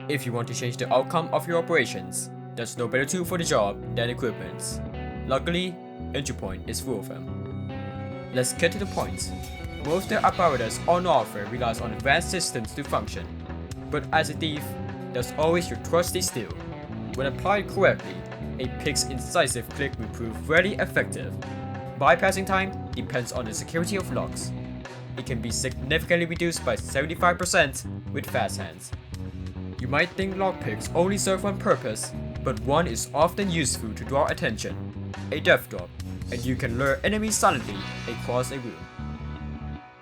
If you want to change the outcome of your operations, there's no better tool for the job than equipment. Luckily, Entry Point is full of them. Let's get to the point. Most of the apparatus on offer relies on advanced systems to function, but as a thief, there's always your trusty steel. When applied correctly, a pick's incisive click will prove very effective. Bypassing time depends on the security of locks. It can be significantly reduced by 75% with fast hands. You might think lockpicks only serve one purpose, but one is often useful to draw attention. A death drop, and you can lure enemies silently across a room.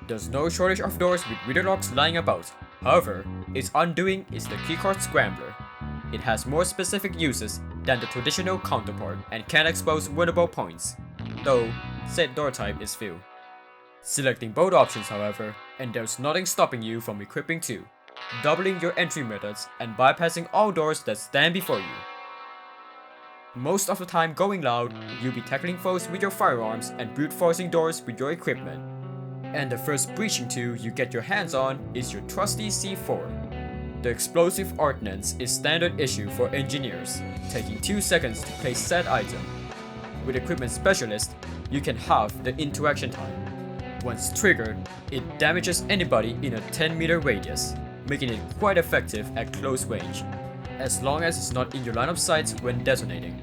There's no shortage of doors with reader locks lying about. However, its undoing is the KEYCARD SCRAMBLER. It has more specific uses than the traditional counterpart and can expose winnable points, though said door type is few. Selecting both options, however, and there's nothing stopping you from equipping two, doubling your entry methods and bypassing all doors that stand before you. Most of the time going loud, you'll be tackling foes with your firearms and brute forcing doors with your equipment. And the first breaching tool you get your hands on is your trusty C4. The explosive ordnance is standard issue for engineers, taking 2 seconds to place said item. With Equipment Specialist, you can halve the interaction time. Once triggered, it damages anybody in a 10-meter radius, making it quite effective at close range, as long as it's not in your line of sight when detonating.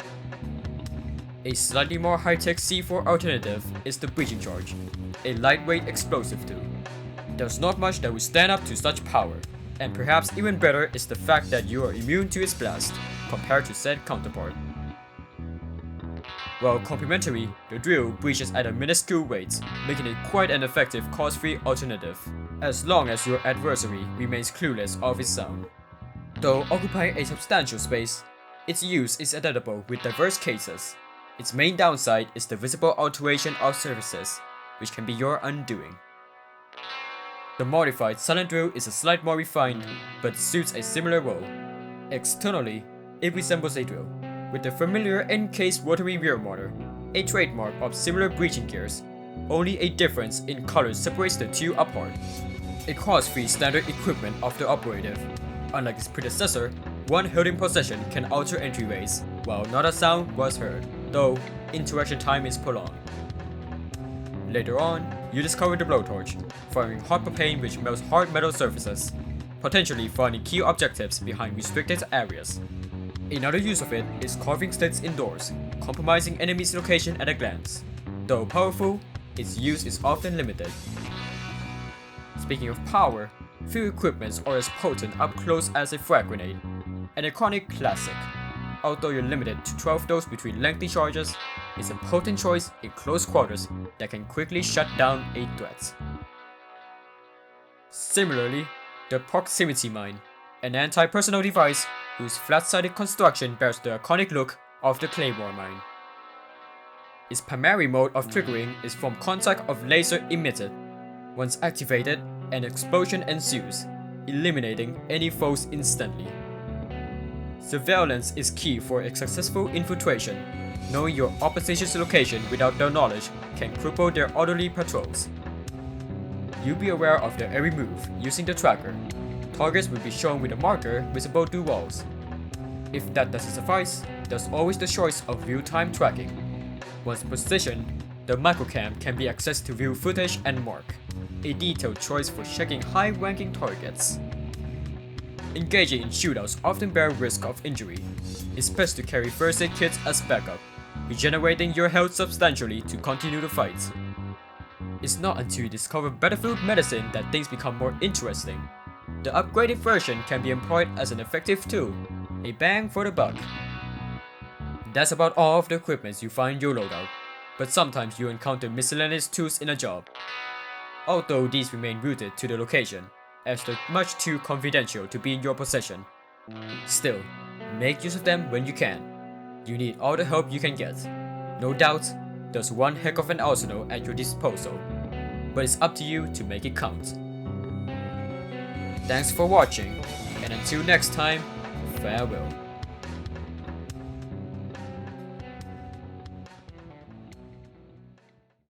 A slightly more high-tech C4 alternative is the breaching charge, a lightweight explosive tool. There's not much that will stand up to such power, and perhaps even better is the fact that you are immune to its blast, compared to said counterpart. While complementary, the drill breaches at a minuscule rate, making it quite an effective cost-free alternative, as long as your adversary remains clueless of its sound. Though occupying a substantial space, its use is adaptable with diverse cases. Its main downside is the visible alteration of surfaces, which can be your undoing. The modified silent drill is a slight more refined, but suits a similar role. Externally, it resembles a drill, with the familiar encased rotary rear motor, a trademark of similar breaching gears. Only a difference in colors separates the two apart. A cost-free standard equipment of the operative. Unlike its predecessor, one held in possession can alter entryways, while not a sound was heard, though interaction time is prolonged. Later on, you discover the blowtorch, firing hot propane which melts hard metal surfaces, potentially finding key objectives behind restricted areas. Another use of it is carving sticks indoors, compromising enemies' location at a glance. Though powerful, its use is often limited. Speaking of power, few equipments are as potent up close as a frag grenade, an iconic classic. Although you're limited to 12 dose between lengthy charges, it's a potent choice in close quarters that can quickly shut down a threat. Similarly, the proximity mine, an anti-personnel device whose flat-sided construction bears the iconic look of the Claymore mine. Its primary mode of triggering is from contact of laser emitted. Once activated, an explosion ensues, eliminating any foes instantly. Surveillance is key for a successful infiltration. Knowing your opposition's location without their knowledge can cripple their orderly patrols. You'll be aware of their every move using the tracker. Targets will be shown with a marker visible through walls. If that doesn't suffice, there's always the choice of real-time tracking. Once positioned, the microcam can be accessed to view footage and mark, a detailed choice for checking high-ranking targets. Engaging in shootouts often bear risk of injury. It's best to carry first aid kits as backup, regenerating your health substantially to continue the fight. It's not until you discover battlefield medicine that things become more interesting. The upgraded version can be employed as an effective tool, a bang for the buck. That's about all of the equipment you find in your loadout, but sometimes you encounter miscellaneous tools in a job. Although these remain rooted to the location, as they're much too confidential to be in your possession. Still, make use of them when you can. You need all the help you can get. No doubt, there's one heck of an arsenal at your disposal, but it's up to you to make it count. Thanks for watching, and until next time, farewell.